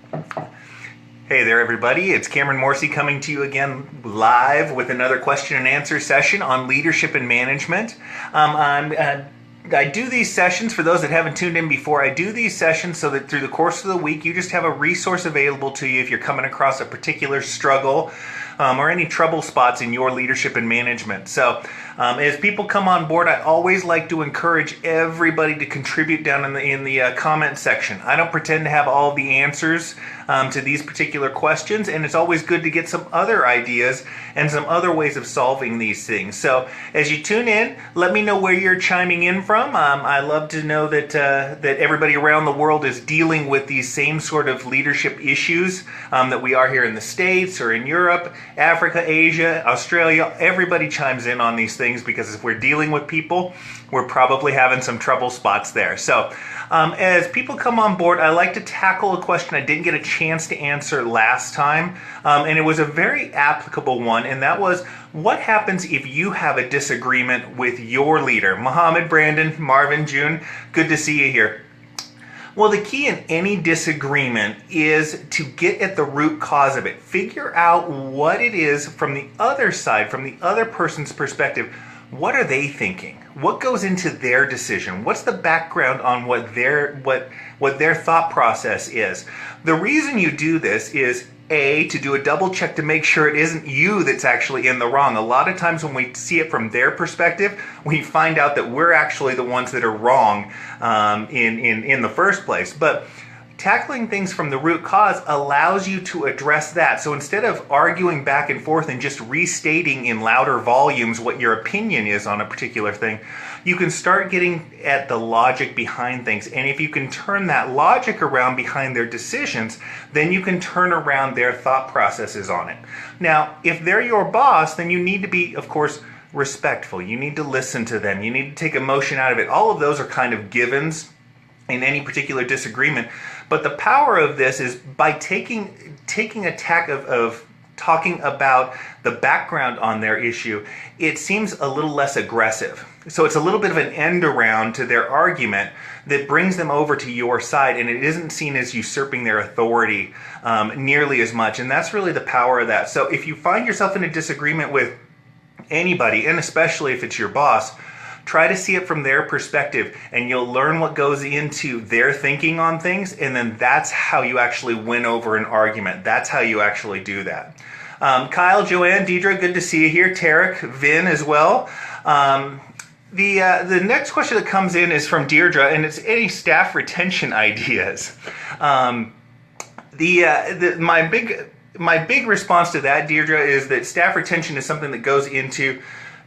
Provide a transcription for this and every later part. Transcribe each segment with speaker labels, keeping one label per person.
Speaker 1: Hey there, everybody. It's Cameron Morsey coming to you again live with another question and answer session on leadership and management. I do these sessions, for those that haven't tuned in before, I do these sessions so that through the course of the week you just have a resource available to you if you're coming across a particular struggle or any trouble spots in your leadership and management. So as people come on board, I always like to encourage everybody to contribute down in the comment section. I don't pretend to have all the answers to these particular questions, and it's always good to get some other ideas and some other ways of solving these things. So as you tune in, let me know where you're chiming in from. I love to know that that everybody around the world is dealing with these same sort of leadership issues that we are here in the States or in Europe, Africa, Asia, Australia. Everybody chimes in on these things because if we're dealing with people, we're probably having some trouble spots there. So as people come on board, I like to tackle a question I didn't get a chance to answer last time, and it was a very applicable one, and that was, what happens if you have a disagreement with your leader? Mohammed, Brandon, Marvin, June, good to see you here. Well, the key in any disagreement is to get at the root cause of it. Figure out what it is from the other side, from the other person's perspective. What are they thinking? What goes into their decision? What's the background on what their thought process is? The reason you do this is to do a double check to make sure it isn't you that's actually in the wrong. A lot of times when we see it from their perspective, we find out that we're actually the ones that are wrong in the first place. But tackling things from the root cause allows you to address that. So instead of arguing back and forth and just restating in louder volumes what your opinion is on a particular thing, you can start getting at the logic behind things. And if you can turn that logic around behind their decisions, then you can turn around their thought processes on it. Now, if they're your boss, then you need to be, of course, respectful. You need to listen to them. You need to take emotion out of it. All of those are kind of givens in any particular disagreement. But the power of this is by taking a tack of talking about the background on their issue, it seems a little less aggressive. So it's a little bit of an end around to their argument that brings them over to your side, and it isn't seen as usurping their authority nearly as much. And that's really the power of that. So if you find yourself in a disagreement with anybody, and especially if it's your boss, try to see it from their perspective, and you'll learn what goes into their thinking on things, and then that's how you actually win over an argument. That's how you actually do that. Kyle, Joanne, Deidre, good to see you here. Tarek, Vin as well. The next question that comes in is from Deirdre, and it's any staff retention ideas. My big response to that, Deirdre, is that staff retention is something that goes into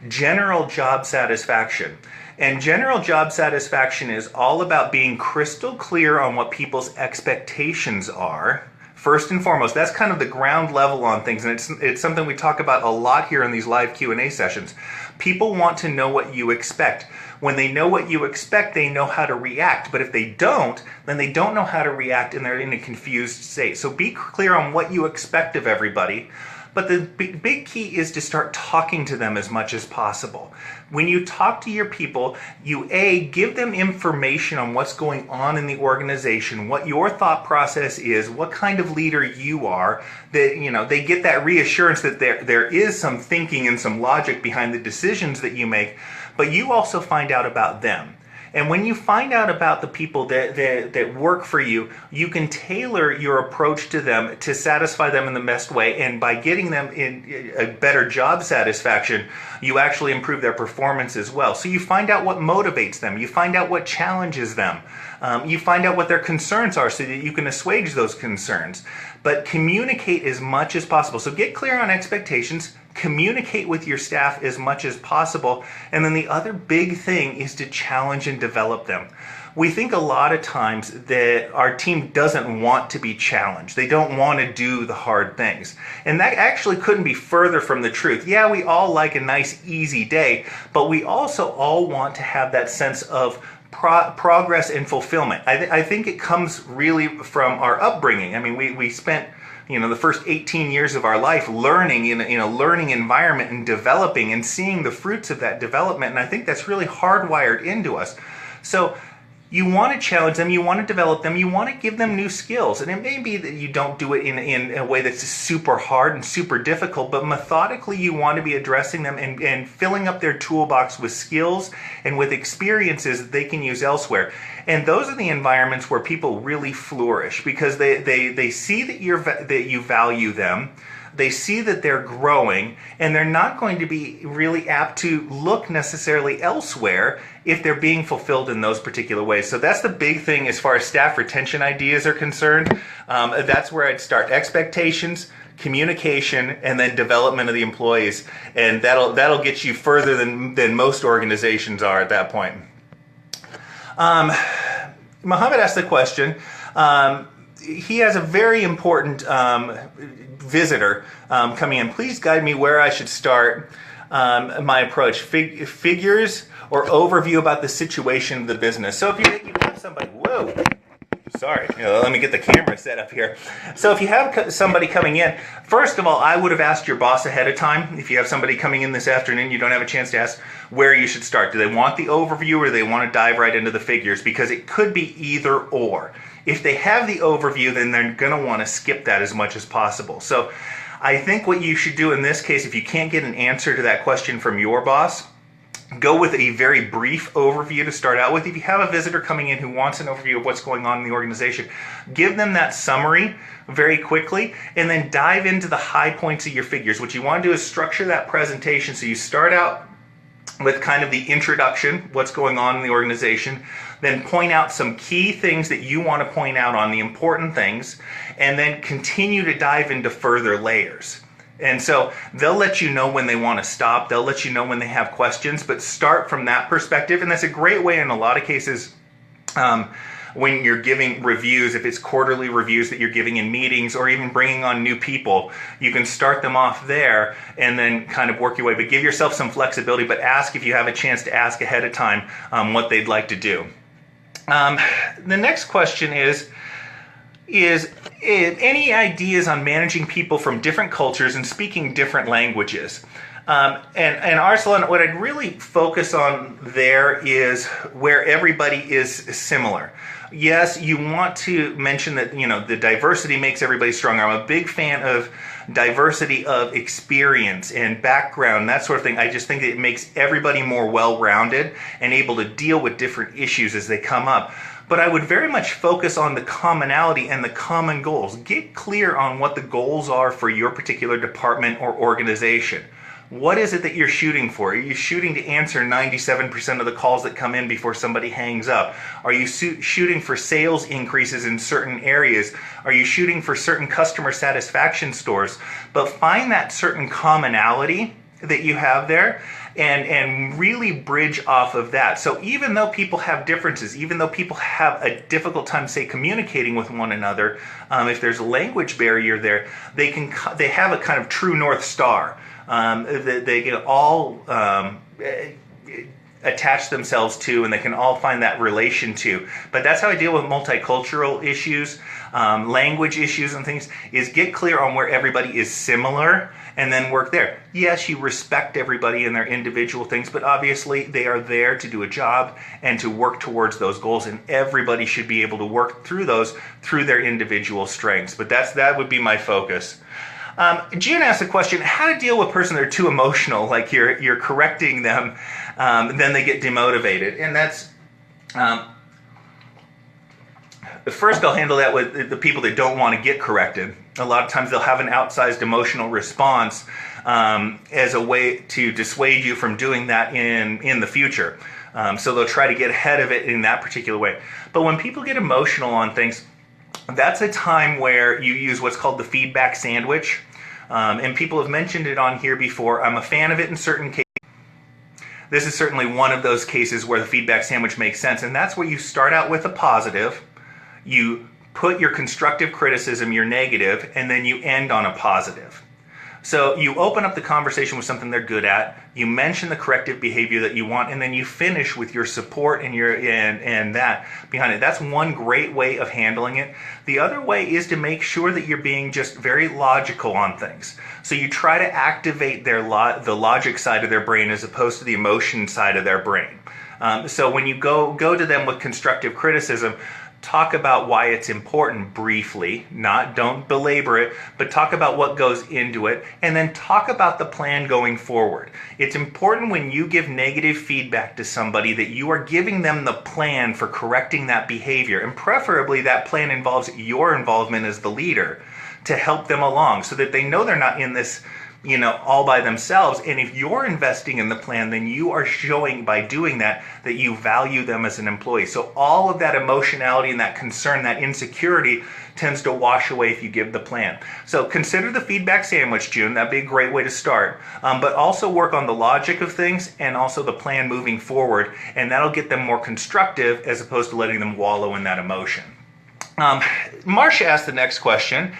Speaker 1: general job satisfaction. And general job satisfaction is all about being crystal clear on what people's expectations are. First and foremost, that's kind of the ground level on things, and it's something we talk about a lot here in these live Q&A sessions. People want to know what you expect. When they know what you expect, they know how to react. But if they don't, then they don't know how to react, and they're in a confused state. So be clear on what you expect of everybody. But the big key is to start talking to them as much as possible. When you talk to your people, you give them information on what's going on in the organization, what your thought process is, what kind of leader you are. That they get that reassurance that there is some thinking and some logic behind the decisions that you make, but you also find out about them. And when you find out about the people that work for you, you can tailor your approach to them to satisfy them in the best way. And by getting them in a better job satisfaction, you actually improve their performance as well. So you find out what motivates them. You find out what challenges them. You find out what their concerns are so that you can assuage those concerns. But communicate as much as possible. So get clear on expectations. Communicate with your staff as much as possible. And then the other big thing is to challenge and develop them. We think a lot of times that our team doesn't want to be challenged. They don't want to do the hard things. And that actually couldn't be further from the truth. Yeah, we all like a nice, easy day, but we also all want to have that sense of progress and fulfillment. I think it comes really from our upbringing. I mean, we spent the first 18 years of our life learning in a learning environment and developing and seeing the fruits of that development. And I think that's really hardwired into us. So You want to challenge them, you want to develop them, you want to give them new skills. And it may be that you don't do it in a way that's super hard and super difficult, but methodically you want to be addressing them and filling up their toolbox with skills and with experiences that they can use elsewhere. And those are the environments where people really flourish, because they see that you value them. They see that they're growing, and they're not going to be really apt to look necessarily elsewhere if they're being fulfilled in those particular ways. So that's the big thing as far as staff retention ideas are concerned. That's where I'd start: expectations, communication, and then development of the employees. And that'll get you further than most organizations are at that point. Muhammad asked the question. He has a very important visitor coming in. Please guide me where I should start my approach. Figures or overview about the situation of the business. So if you have somebody, sorry, let me get the camera set up here. So if you have somebody coming in, first of all, I would have asked your boss ahead of time. If you have somebody coming in this afternoon, you don't have a chance to ask where you should start. Do they want the overview, or do they want to dive right into the figures? Because it could be either or. If they have the overview, then they're going to want to skip that as much as possible. So I think what you should do in this case, if you can't get an answer to that question from your boss, go with a very brief overview to start out with. If you have a visitor coming in who wants an overview of what's going on in the organization, give them that summary very quickly, and then dive into the high points of your figures. What you want to do is structure that presentation so you start out with kind of the introduction, what's going on in the organization, then point out some key things that you want to point out on, the important things, and then continue to dive into further layers. And so they'll let you know when they want to stop, they'll let you know when they have questions, but start from that perspective. And that's a great way in a lot of cases when you're giving reviews, if it's quarterly reviews that you're giving in meetings, or even bringing on new people, you can start them off there and then kind of work your way. But give yourself some flexibility, but ask, if you have a chance to ask ahead of time, what they'd like to do. The next question is any ideas on managing people from different cultures and speaking different languages? And Arsalan, what I'd really focus on there is where everybody is similar. Yes, you want to mention that, the diversity makes everybody stronger. I'm a big fan of diversity of experience and background, that sort of thing. I just think that it makes everybody more well-rounded and able to deal with different issues as they come up. But I would very much focus on the commonality and the common goals. Get clear on what the goals are for your particular department or organization. What is it that you're shooting for? Are you shooting to answer 97% of the calls that come in before somebody hangs up? Are you shooting for sales increases in certain areas? Are you shooting for certain customer satisfaction scores? But find that certain commonality that you have there and really bridge off of that. So even though people have differences, even though people have a difficult time, say, communicating with one another, if there's a language barrier there, they have a kind of true North Star. They can all attach themselves to, and they can all find that relation to. But that's how I deal with multicultural issues, language issues and things, is get clear on where everybody is similar and then work there. Yes, you respect everybody and their individual things, but obviously they are there to do a job and to work towards those goals, and everybody should be able to work through those through their individual strengths. But that would be my focus. June asked the question, how to deal with a person that are too emotional, like you're correcting them, then they get demotivated. And that's, first I'll handle that with the people that don't want to get corrected. A lot of times they'll have an outsized emotional response as a way to dissuade you from doing that in the future. So they'll try to get ahead of it in that particular way. But when people get emotional on things, that's a time where you use what's called the feedback sandwich. And people have mentioned it on here before. I'm a fan of it in certain cases. This is certainly one of those cases where the feedback sandwich makes sense. And that's where you start out with a positive, you put your constructive criticism, your negative, and then you end on a positive. So you open up the conversation with something they're good at, you mention the corrective behavior that you want, and then you finish with your support and that behind it. That's one great way of handling it. The other way is to make sure that you're being just very logical on things. So you try to activate the logic side of their brain as opposed to the emotion side of their brain. So when you go to them with constructive criticism, talk about why it's important briefly, don't belabor it, but talk about what goes into it, and then talk about the plan going forward. It's important when you give negative feedback to somebody that you are giving them the plan for correcting that behavior, and preferably that plan involves your involvement as the leader to help them along so that they know they're not in this all by themselves. And if you're investing in the plan, then you are showing by doing that you value them as an employee. So all of that emotionality and that concern, that insecurity tends to wash away if you give the plan. So consider the feedback sandwich, June. That'd be a great way to start. But also work on the logic of things and also the plan moving forward. And that'll get them more constructive as opposed to letting them wallow in that emotion. Marcia asked the next question.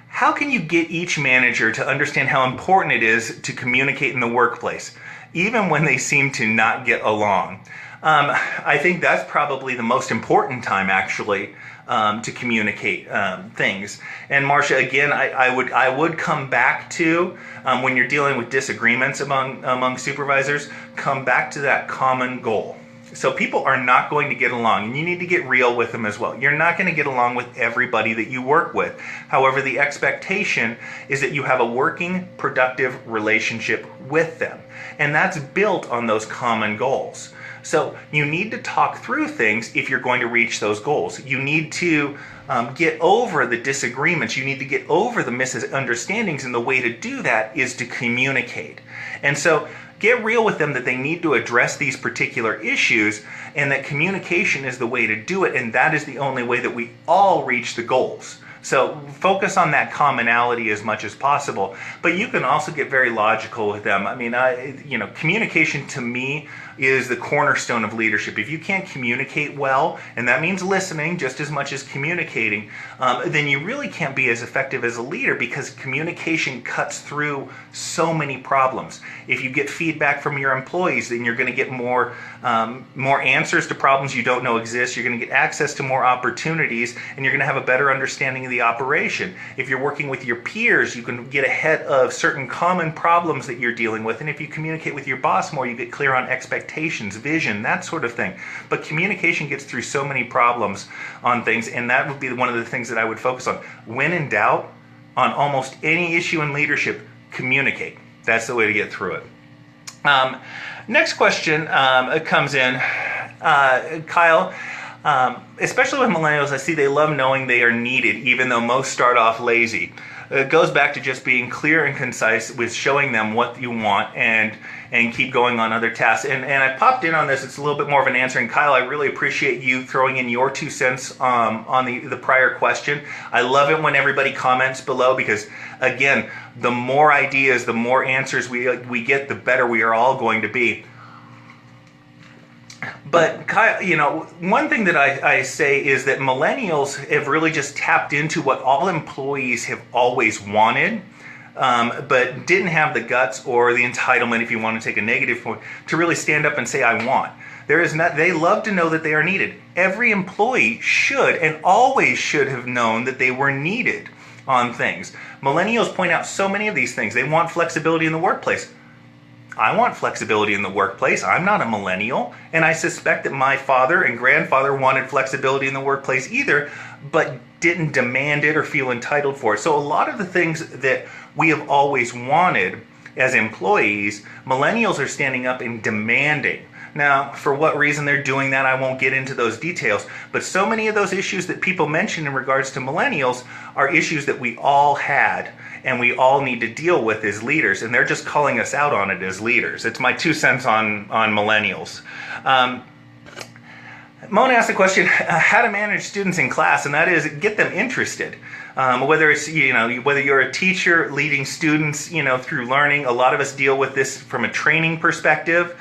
Speaker 1: How can you get each manager to understand how important it is to communicate in the workplace, even when they seem to not get along? I think that's probably the most important time, actually, to communicate things. And Marcia, again, I would come back to when you're dealing with disagreements among supervisors, come back to that common goal. So people are not going to get along, and you need to get real with them as well. You're not going to get along with everybody that you work with. However, the expectation is that you have a working, productive relationship with them. And that's built on those common goals. So you need to talk through things if you're going to reach those goals. You need to get over the disagreements. You need to get over the misunderstandings, and the way to do that is to communicate. And so get real with them that they need to address these particular issues, and that communication is the way to do it, and that is the only way that we all reach the goals. So focus on that commonality as much as possible, but you can also get very logical with them. I mean, communication to me is the cornerstone of leadership. If you can't communicate well, and that means listening just as much as communicating, then you really can't be as effective as a leader, because communication cuts through so many problems. If you get feedback from your employees, then you're going to get more answers to problems you don't know exist. You're going to get access to more opportunities, and you're going to have a better understanding of the operation. If you're working with your peers, you can get ahead of certain common problems that you're dealing with. And if you communicate with your boss more, you get clear on expectations, vision, that sort of thing. But communication gets through so many problems on things, and that would be one of the things that I would focus on. When in doubt, on almost any issue in leadership, communicate. That's the way to get through it. Next question comes in. Kyle, especially with millennials, I see they love knowing they are needed, even though most start off lazy. It goes back to just being clear and concise with showing them what you want, and keep going on other tasks. And I popped in on this. It's a little bit more of an answer. And Kyle, I really appreciate you throwing in your 2 cents on the prior question. I love it when everybody comments below, because, again, the more ideas, the more answers we get, the better we are all going to be. But Kyle, one thing that I say is that millennials have really just tapped into what all employees have always wanted, but didn't have the guts or the entitlement, if you want to take a negative point, to really stand up and say, I want. They love to know that they are needed. Every employee should and always should have known that they were needed on things. Millennials point out so many of these things. They want flexibility in the workplace. I want flexibility in the workplace. I'm not a millennial, and I suspect that my father and grandfather wanted flexibility in the workplace either, but didn't demand it or feel entitled for it. So a lot of the things that we have always wanted as employees, millennials are standing up and demanding. Now, for what reason they're doing that, I won't get into those details, but so many of those issues that people mention in regards to millennials are issues that we all had and we all need to deal with as leaders, and they're just calling us out on it as leaders. It's my 2 cents on millennials. Mona asked the question, how to manage students in class, and that is get them interested. Whether it's, whether you're a teacher leading students, through learning. A lot of us deal with this from a training perspective.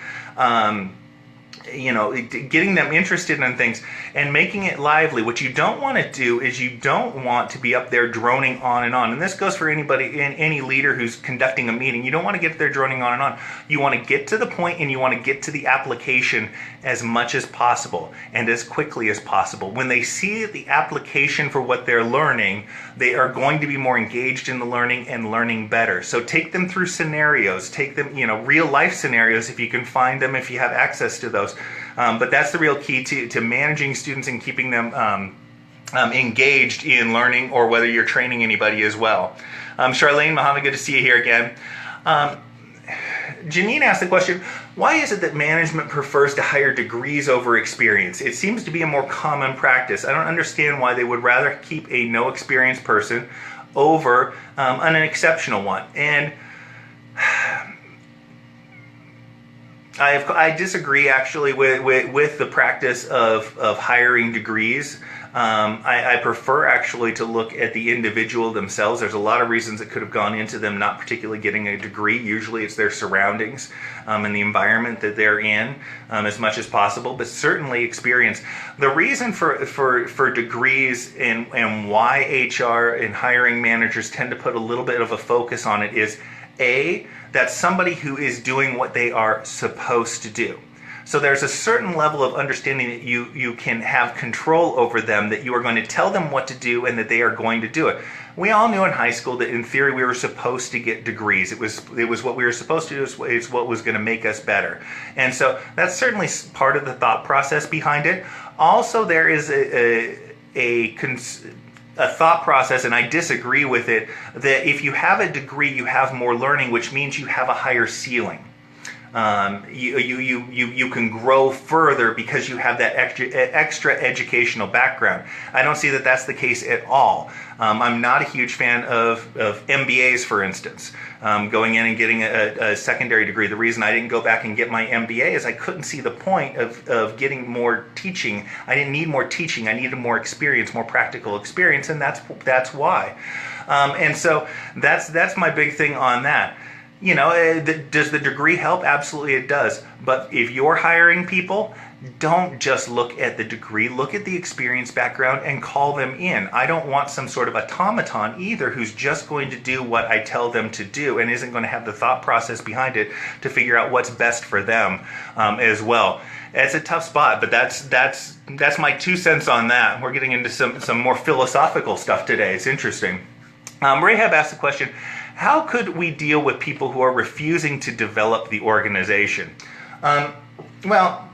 Speaker 1: Getting them interested in things and making it lively. What you don't want to do is you don't want to be up there droning on and on. And this goes for any leader who's conducting a meeting. You don't want to get there droning on and on. You want to get to the point, and you want to get to the application as much as possible and as quickly as possible. When they see the application for what they're learning, they are going to be more engaged in the learning and learning better. So take them through scenarios. Take them, real life scenarios if you can find them, if you have access to those. But that's the real key to managing students and keeping them engaged in learning, or whether you're training anybody as well. Charlene, Mohammed, good to see you here again. Janine asked the question, why is it that management prefers to hire degrees over experience? It seems to be a more common practice. I don't understand why they would rather keep a no experience person over an exceptional one. And I disagree actually with the practice of hiring degrees. I prefer actually to look at the individual themselves. There's a lot of reasons that could have gone into them not particularly getting a degree. Usually it's their surroundings and the environment that they're in as much as possible, but certainly experience. The reason for degrees and why HR and hiring managers tend to put a little bit of a focus on it is, A, that's somebody who is doing what they are supposed to do. So there's a certain level of understanding that you can have control over them, that you are going to tell them what to do and that they are going to do it. We all knew in high school that in theory we were supposed to get degrees. It was what we were supposed to do. It's what was going to make us better. And so that's certainly part of the thought process behind it. Also, there is a thought process, and I disagree with it, that if you have a degree, you have more learning, which means you have a higher ceiling. You can grow further because you have that extra educational background. I don't see that that's the case at all. I'm not a huge fan of MBAs, for instance. Going in and getting a secondary degree. The reason I didn't go back and get my MBA is I couldn't see the point of getting more teaching. I didn't need more teaching. I needed more experience, more practical experience, and that's why. And so that's my big thing on that. You know, does the degree help? Absolutely it does. But if you're hiring people, don't just look at the degree, look at the experience background and call them in. I don't want some sort of automaton either who's just going to do what I tell them to do and isn't going to have the thought process behind it to figure out what's best for them as well. It's a tough spot, but that's my 2 cents on that. We're getting into some more philosophical stuff today. It's interesting. Rahab asked the question, how could we deal with people who are refusing to develop the organization? Well,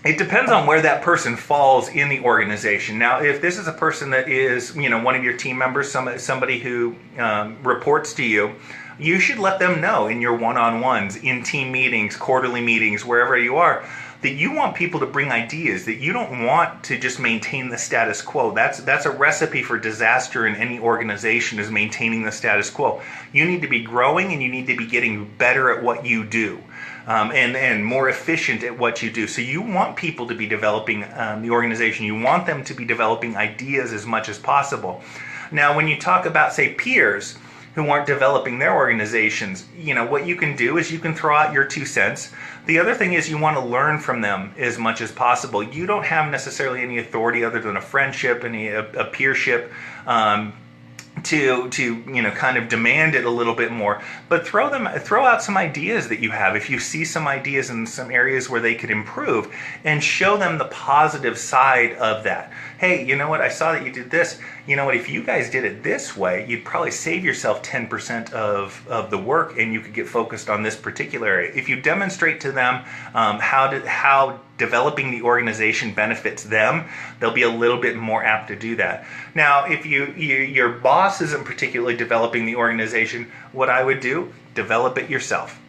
Speaker 1: it depends on where that person falls in the organization. Now, if this is a person that is, one of your team members, somebody who reports to you, you should let them know in your one-on-ones, in team meetings, quarterly meetings, wherever you are, that you want people to bring ideas, that you don't want to just maintain the status quo. That's a recipe for disaster in any organization, is maintaining the status quo. You need to be growing and you need to be getting better at what you do. And more efficient at what you do. So you want people to be developing the organization. You want them to be developing ideas as much as possible. Now, when you talk about, say, peers who aren't developing their organizations, what you can do is you can throw out your 2 cents. The other thing is you want to learn from them as much as possible. You don't have necessarily any authority other than a friendship and a peership to kind of demand it a little bit more, but throw out some ideas that you have. If you see some ideas in some areas where they could improve, and show them the positive side of that. Hey, you know what? I saw that you did this. You know what? If you guys did it this way, you'd probably save yourself 10% of the work, and you could get focused on this particular area. If you demonstrate to them how developing the organization benefits them, they'll be a little bit more apt to do that. Now, if your boss isn't particularly developing the organization, what I would do, develop it yourself.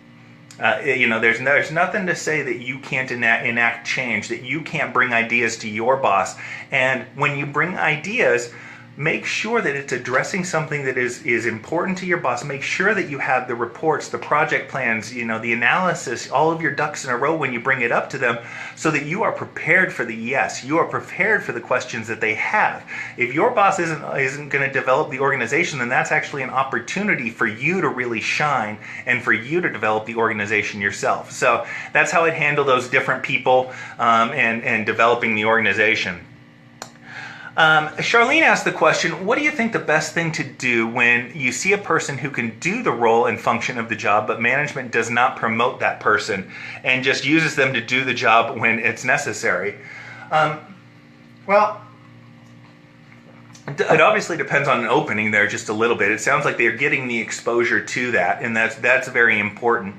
Speaker 1: There's nothing to say that you can't enact change, that you can't bring ideas to your boss. And when you bring ideas, make sure that it's addressing something that is important to your boss. Make sure that you have the reports, the project plans, the analysis, all of your ducks in a row when you bring it up to them, so that you are prepared for the yes. You are prepared for the questions that they have. If your boss isn't going to develop the organization, then that's actually an opportunity for you to really shine and for you to develop the organization yourself. So that's how I'd handle those different people and developing the organization. Charlene asked the question, what do you think the best thing to do when you see a person who can do the role and function of the job, but management does not promote that person and just uses them to do the job when it's necessary? Well, it obviously depends on an opening there just a little bit. It sounds like they're getting the exposure to that, and that's very important.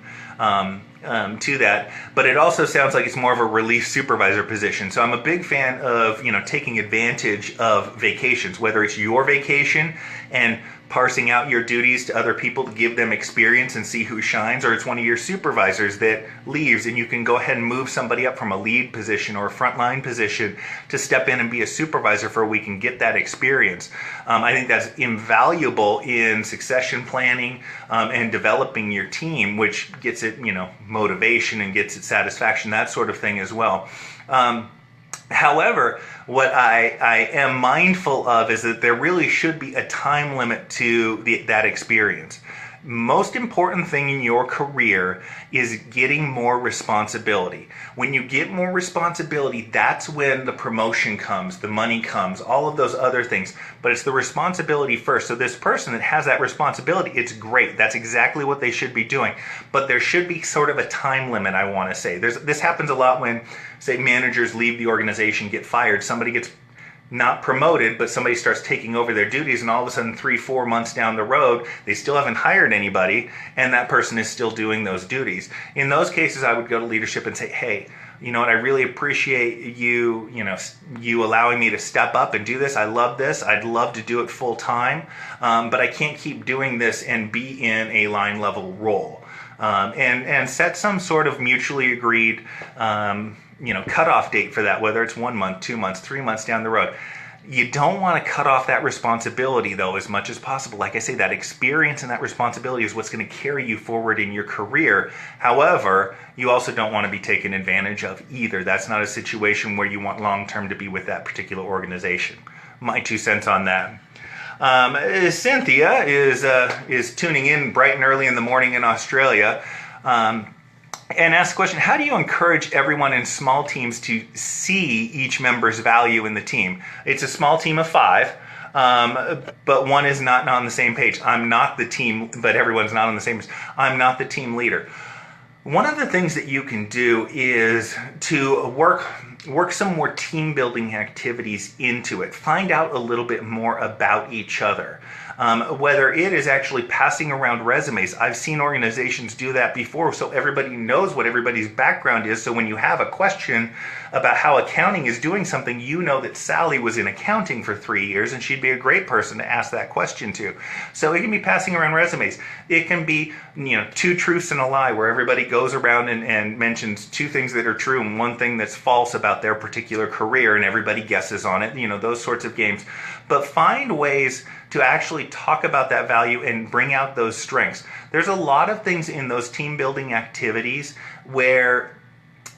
Speaker 1: to that, but it also sounds like it's more of a relief supervisor position. So I'm a big fan of, taking advantage of vacations, whether it's your vacation and parsing out your duties to other people to give them experience and see who shines, or it's one of your supervisors that leaves and you can go ahead and move somebody up from a lead position or a frontline position to step in and be a supervisor for a week and get that experience. I think that's invaluable in succession planning and developing your team, which gets it, motivation and gets it satisfaction, that sort of thing as well. However, what I am mindful of is that there really should be a time limit to that experience. Most important thing in your career is getting more responsibility. When you get more responsibility, that's when the promotion comes, the money comes, all of those other things. But it's the responsibility first. So this person that has that responsibility, it's great. That's exactly what they should be doing. But there should be sort of a time limit, I want to say. This happens a lot when, say, managers leave the organization, get fired. Somebody gets not promoted, but somebody starts taking over their duties, and all of a sudden 3-4 months down the road, they still haven't hired anybody, and that person is still doing those duties. In those cases, I would go to leadership and say, hey, you know what, I really appreciate you allowing me to step up and do this. I love this. I'd love to do it full time, but I can't keep doing this and be in a line level role. And set some sort of mutually agreed cutoff date for that, whether it's 1 month, 2 months, 3 months down the road. You don't want to cut off that responsibility, though, as much as possible. Like I say, that experience and that responsibility is what's going to carry you forward in your career. However, you also don't want to be taken advantage of either. That's not a situation where you want long-term to be with that particular organization. My 2 cents on that. Cynthia is tuning in bright and early in the morning in Australia. And ask the question, how do you encourage everyone in small teams to see each member's value in the team? It's a small team of 5, but one is not on the same page. I'm not the team, but everyone's not on the same page. I'm not the team leader. One of the things that you can do is to work some more team building activities into it. Find out a little bit more about each other. Whether it is actually passing around resumes. I've seen organizations do that before, so everybody knows what everybody's background is. So when you have a question about how accounting is doing something, you know that Sally was in accounting for 3 years and she'd be a great person to ask that question to. So it can be passing around resumes. It can be 2 truths and a lie, where everybody goes around and mentions 2 things that are true and 1 thing that's false about their particular career, and everybody guesses on it. Those sorts of games. But find ways to actually talk about that value and bring out those strengths. There's a lot of things in those team building activities where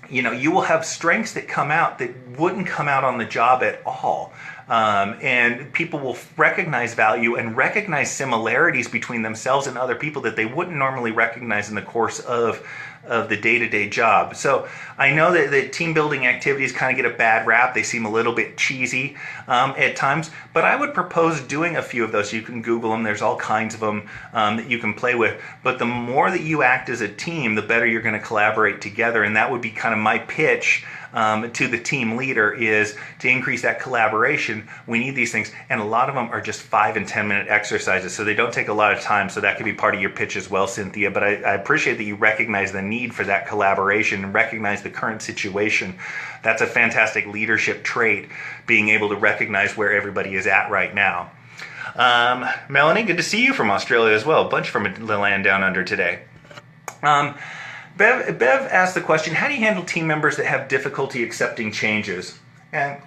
Speaker 1: you will have strengths that come out that wouldn't come out on the job at all. And people will recognize value and recognize similarities between themselves and other people that they wouldn't normally recognize in the course of the day-to-day job. So I know that team building activities kind of get a bad rap. They seem a little bit cheesy at times, but I would propose doing a few of those. You can Google them. There's all kinds of them that you can play with. But the more that you act as a team, the better you're going to collaborate together. And that would be kind of my pitch to the team leader, is to increase that collaboration. We need these things, and a lot of them are just 5 and 10 minute exercises, so they don't take a lot of time. So that could be part of your pitch as well, Cynthia. But I appreciate that you recognize the need for that collaboration and recognize the current situation. That's a fantastic leadership trait, being able to recognize where everybody is at right now. Melanie, good to see you from Australia as well. A bunch from the land down under today. Bev asked the question, how do you handle team members that have difficulty accepting changes? And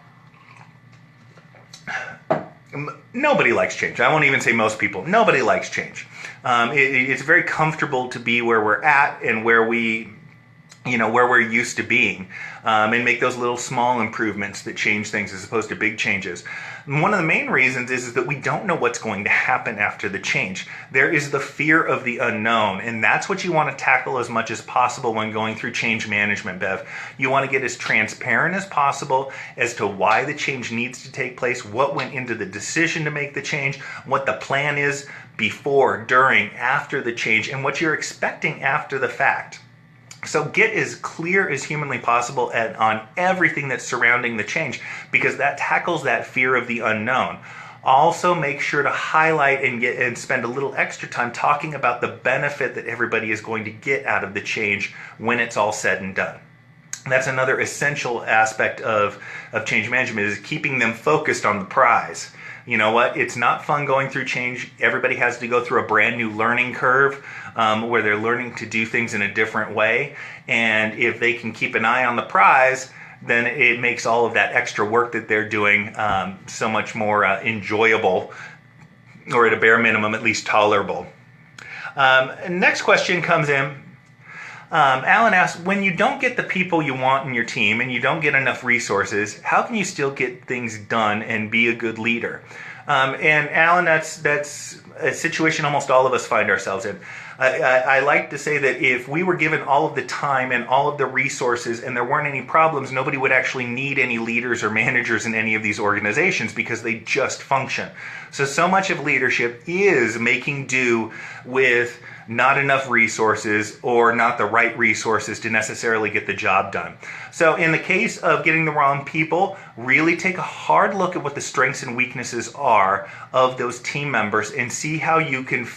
Speaker 1: nobody likes change. I won't even say most people. Nobody likes change. It's very comfortable to be where we're at and where we're used to being, and make those little small improvements that change things as opposed to big changes. And one of the main reasons is that we don't know what's going to happen after the change. There is the fear of the unknown, and that's what you want to tackle as much as possible when going through change management, Bev. You want to get as transparent as possible as to why the change needs to take place, what went into the decision to make the change, what the plan is before, during, after the change, and what you're expecting after the fact. So get as clear as humanly possible on everything that's surrounding the change, because that tackles that fear of the unknown. Also, make sure to highlight and spend a little extra time talking about the benefit that everybody is going to get out of the change when it's all said and done. That's another essential aspect of change management, is keeping them focused on the prize. You know what? It's not fun going through change. Everybody has to go through a brand new learning curve where they're learning to do things in a different way. And if they can keep an eye on the prize, then it makes all of that extra work that they're doing so much more enjoyable, or at a bare minimum, at least tolerable. Next question comes in. Alan asks, when you don't get the people you want in your team and you don't get enough resources, how can you still get things done and be a good leader? And Alan, that's a situation almost all of us find ourselves in. I like to say that if we were given all of the time and all of the resources and there weren't any problems, nobody would actually need any leaders or managers in any of these organizations, because they just function. So much of leadership is making do with not enough resources or not the right resources to necessarily get the job done. So in the case of getting the wrong people, really take a hard look at what the strengths and weaknesses are of those team members and see how you can,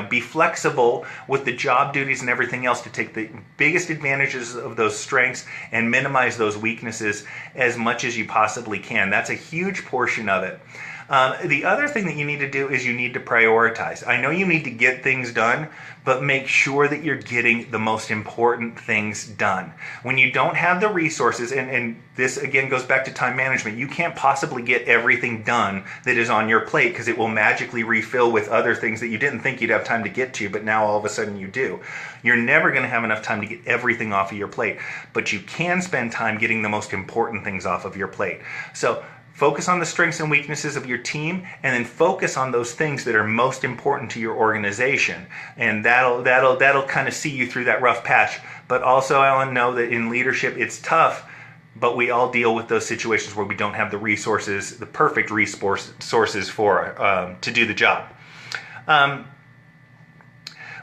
Speaker 1: be flexible with the job duties and everything else to take the biggest advantages of those strengths and minimize those weaknesses as much as you possibly can. That's a huge portion of it. The other thing that you need to do is you need to prioritize. I know you need to get things done, but make sure that you're getting the most important things done. When you don't have the resources, and this again goes back to time management, you can't possibly get everything done that is on your plate, because it will magically refill with other things that you didn't think you'd have time to get to, but now all of a sudden you do. You're never going to have enough time to get everything off of your plate, but you can spend time getting the most important things off of your plate. So focus on the strengths and weaknesses of your team, and then focus on those things that are most important to your organization. And that'll kind of see you through that rough patch. But also, Alan, know that in leadership, it's tough, but we all deal with those situations where we don't have the resources, the perfect resources for to do the job.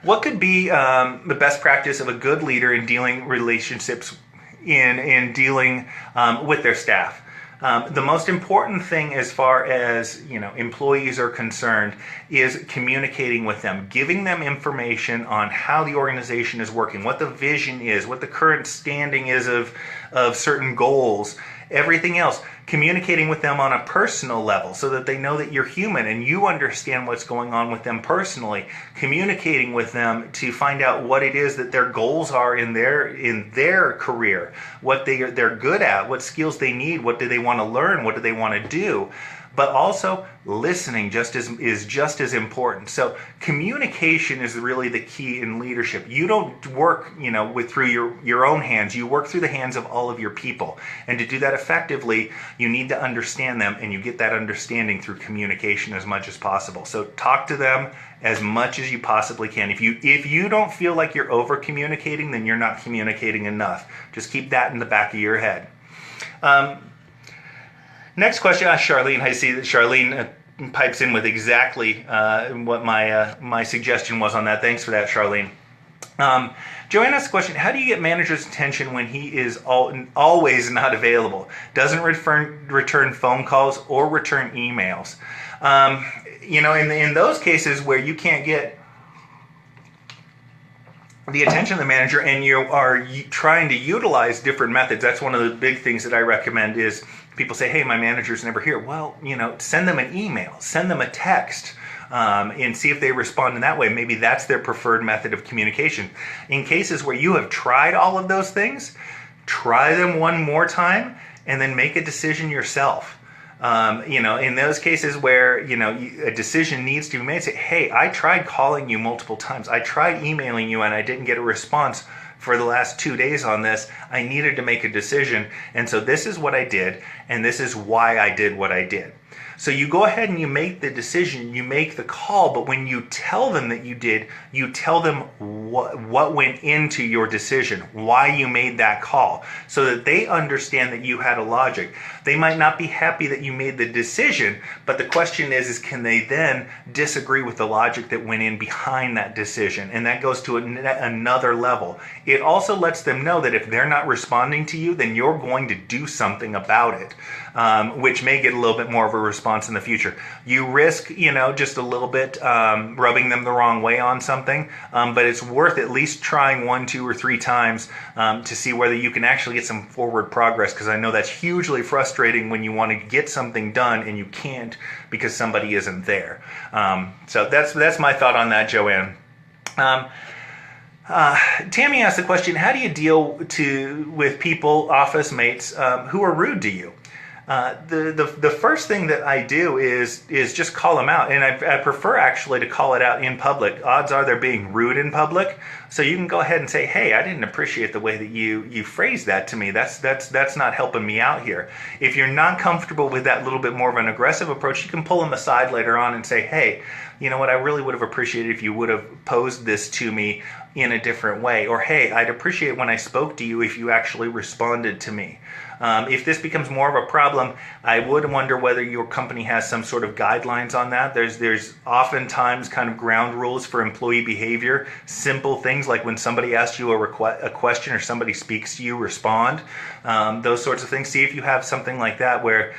Speaker 1: What could be the best practice of a good leader in dealing relationships in dealing with their staff? The most important thing as far as employees are concerned is communicating with them, giving them information on how the organization is working, what the vision is, what the current standing is of certain goals, everything else. Communicating with them on a personal level so that they know that you're human and you understand what's going on with them personally. Communicating with them to find out what it is that their goals are in their career, what they're good at, what skills they need, what do they want to learn, what do they want to do. But also listening is just as important. So communication is really the key in leadership. You don't work, through your own hands. You work through the hands of all of your people. And to do that effectively, you need to understand them, and you get that understanding through communication as much as possible. So talk to them as much as you possibly can. If you don't feel like you're over communicating, then you're not communicating enough. Just keep that in the back of your head. Next question, Charlene. I see that Charlene pipes in with exactly what my suggestion was on that. Thanks for that, Charlene. Joanne asked a question: how do you get manager's attention when he is always not available? Doesn't return phone calls or return emails. In those cases where you can't get the attention of the manager and you are trying to utilize different methods, that's one of the big things that I recommend is people say, hey, my manager's never here. Well, send them an email, send them a text, and see if they respond in that way. Maybe that's their preferred method of communication. In cases where you have tried all of those things, try them one more time and then make a decision yourself. In those cases where, a decision needs to be made, say, hey, I tried calling you multiple times. I tried emailing you and I didn't get a response for the last 2 days on this. I needed to make a decision. And so this is what I did. And this is why I did what I did. So you go ahead and you make the decision, you make the call, but when you tell them that you did, you tell them what went into your decision, why you made that call, so that they understand that you had a logic. They might not be happy that you made the decision, but the question is can they then disagree with the logic that went in behind that decision? And that goes to another level. It also lets them know that if they're not responding to you, then you're going to do something about it. which may get a little bit more of a response in the future. You risk, just a little bit rubbing them the wrong way on something, but it's worth at least trying 1, 2, or 3 times to see whether you can actually get some forward progress, because I know that's hugely frustrating when you want to get something done and you can't because somebody isn't there. So that's my thought on that, Joanne. Tammy asked the question, how do you deal with people, office mates, who are rude to you? The first thing that I do is just call them out, and I prefer actually to call it out in public. Odds are they're being rude in public, so you can go ahead and say, "Hey, I didn't appreciate the way that you phrased that to me. That's not helping me out here." If you're not comfortable with that little bit more of an aggressive approach, you can pull them aside later on and say, "Hey, you know what? I really would have appreciated if you would have posed this to me in a different way," or, "Hey, I'd appreciate when I spoke to you if you actually responded to me." If this becomes more of a problem, I would wonder whether your company has some sort of guidelines on that. There's oftentimes kind of ground rules for employee behavior, simple things like when somebody asks you a question or somebody speaks to you, respond, those sorts of things. See if you have something like that where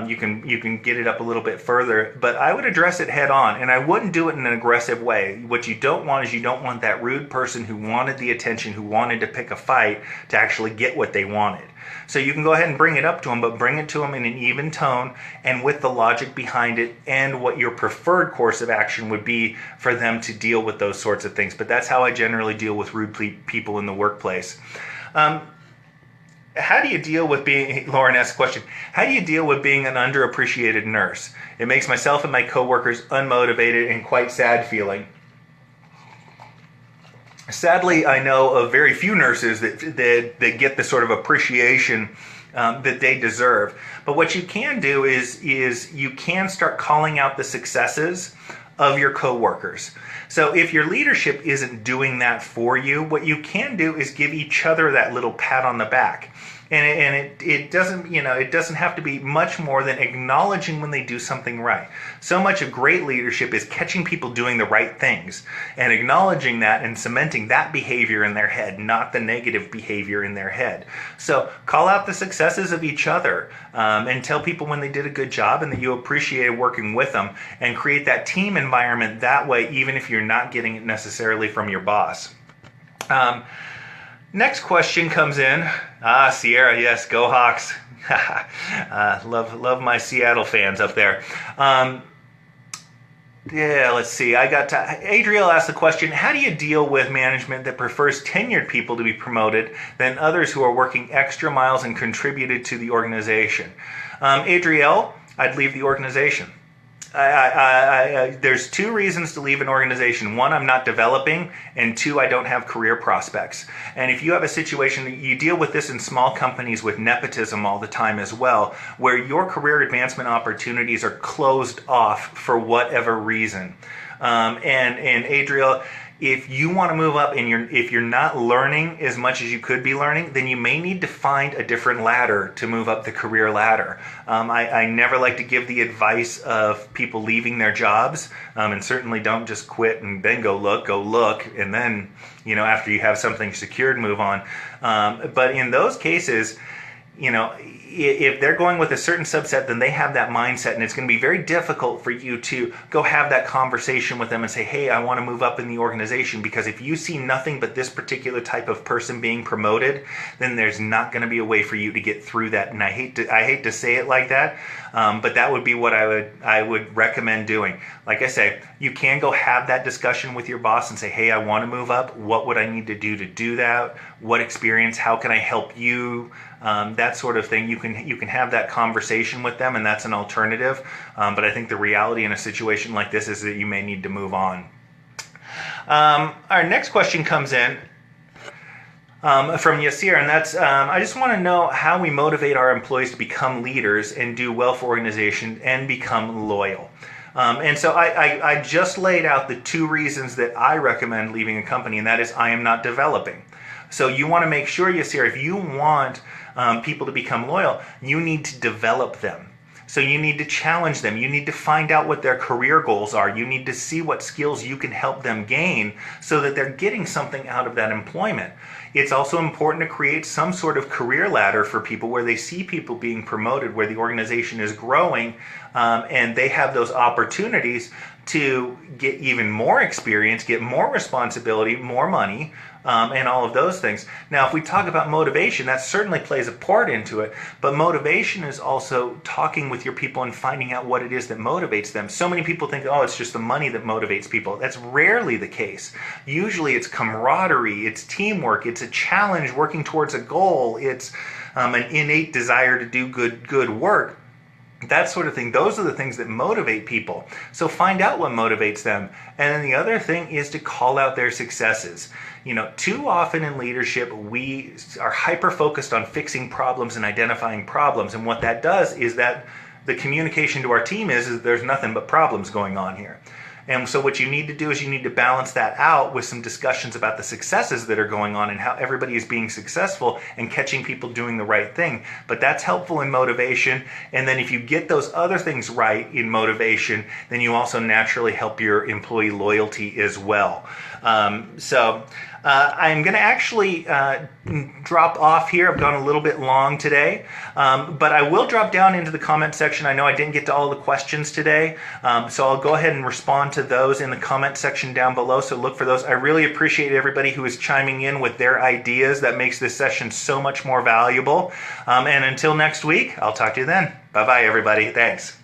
Speaker 1: you can get it up a little bit further. But I would address it head on, and I wouldn't do it in an aggressive way. What you don't want is you don't want that rude person who wanted the attention, who wanted to pick a fight, to actually get what they wanted. So you can go ahead and bring it up to them, but bring it to them in an even tone and with the logic behind it and what your preferred course of action would be for them to deal with those sorts of things. But that's how I generally deal with rude people in the workplace. How do you deal with being, Lauren asked a question, how do you deal with being an underappreciated nurse? It makes myself and my coworkers unmotivated and quite sad feeling. Sadly, I know of very few nurses that get the sort of appreciation that they deserve. But what you can do is you can start calling out the successes of your coworkers. So if your leadership isn't doing that for you, what you can do is give each other that little pat on the back. And it doesn't have to be much more than acknowledging when they do something right. So much of great leadership is catching people doing the right things and acknowledging that and cementing that behavior in their head, not the negative behavior in their head. So call out the successes of each other and tell people when they did a good job and that you appreciated working with them, and create that team environment that way, even if you're not getting it necessarily from your boss. Next question comes in. Sierra, yes, go Hawks. Love my Seattle fans up there. Let's see. Adriel asked the question, how do you deal with management that prefers tenured people to be promoted than others who are working extra miles and contributed to the organization? Adriel, I'd leave the organization. There's 2 reasons to leave an organization. 1, I'm not developing, and 2, I don't have career prospects. And if you have a situation, you deal with this in small companies with nepotism all the time as well, where your career advancement opportunities are closed off for whatever reason. And Adriel, if you want to move up and if you're not learning as much as you could be learning, then you may need to find a different ladder to move up the career ladder. I never like to give the advice of people leaving their jobs, and certainly don't just quit and then go look, and then, after you have something secured, move on. But in those cases, if they're going with a certain subset, then they have that mindset, and it's going to be very difficult for you to go have that conversation with them and say, hey, I want to move up in the organization, because if you see nothing but this particular type of person being promoted, then there's not going to be a way for you to get through that. And I hate to say it like that, but that would be what I would recommend doing. Like I say, you can go have that discussion with your boss and say, hey, I want to move up. What would I need to do that? What experience? How can I help you? That sort of thing. You can have that conversation with them, and that's an alternative. But I think the reality in a situation like this is that you may need to move on. Our next question comes in from Yasir, and that's, I just want to know how we motivate our employees to become leaders and do well for organization and become loyal. And so I just laid out the 2 reasons that I recommend leaving a company, and that is I am not developing. So you want to make sure, Yasir, if you want people to become loyal, you need to develop them. So you need to challenge them. You need to find out what their career goals are. You need to see what skills you can help them gain so that they're getting something out of that employment. It's also important to create some sort of career ladder for people where they see people being promoted, where the organization is growing, and they have those opportunities to get even more experience, get more responsibility, more money, and all of those things. Now, if we talk about motivation, that certainly plays a part into it, but motivation is also talking with your people and finding out what it is that motivates them. So many people think, oh, it's just the money that motivates people. That's rarely the case. Usually it's camaraderie, it's teamwork, it's a challenge working towards a goal, it's an innate desire to do good work. That sort of thing. Those are the things that motivate people. So find out what motivates them. And then the other thing is to call out their successes. Too often in leadership, we are hyper-focused on fixing problems and identifying problems. And what that does is that the communication to our team is there's nothing but problems going on here. And so what you need to do is you need to balance that out with some discussions about the successes that are going on and how everybody is being successful and catching people doing the right thing. But that's helpful in motivation. And then if you get those other things right in motivation, then you also naturally help your employee loyalty as well. I'm going to actually drop off here. I've gone a little bit long today, but I will drop down into the comment section. I know I didn't get to all the questions today, so I'll go ahead and respond to those in the comment section down below, so look for those. I really appreciate everybody who is chiming in with their ideas. That makes this session so much more valuable. And until next week, I'll talk to you then. Bye-bye, everybody. Thanks.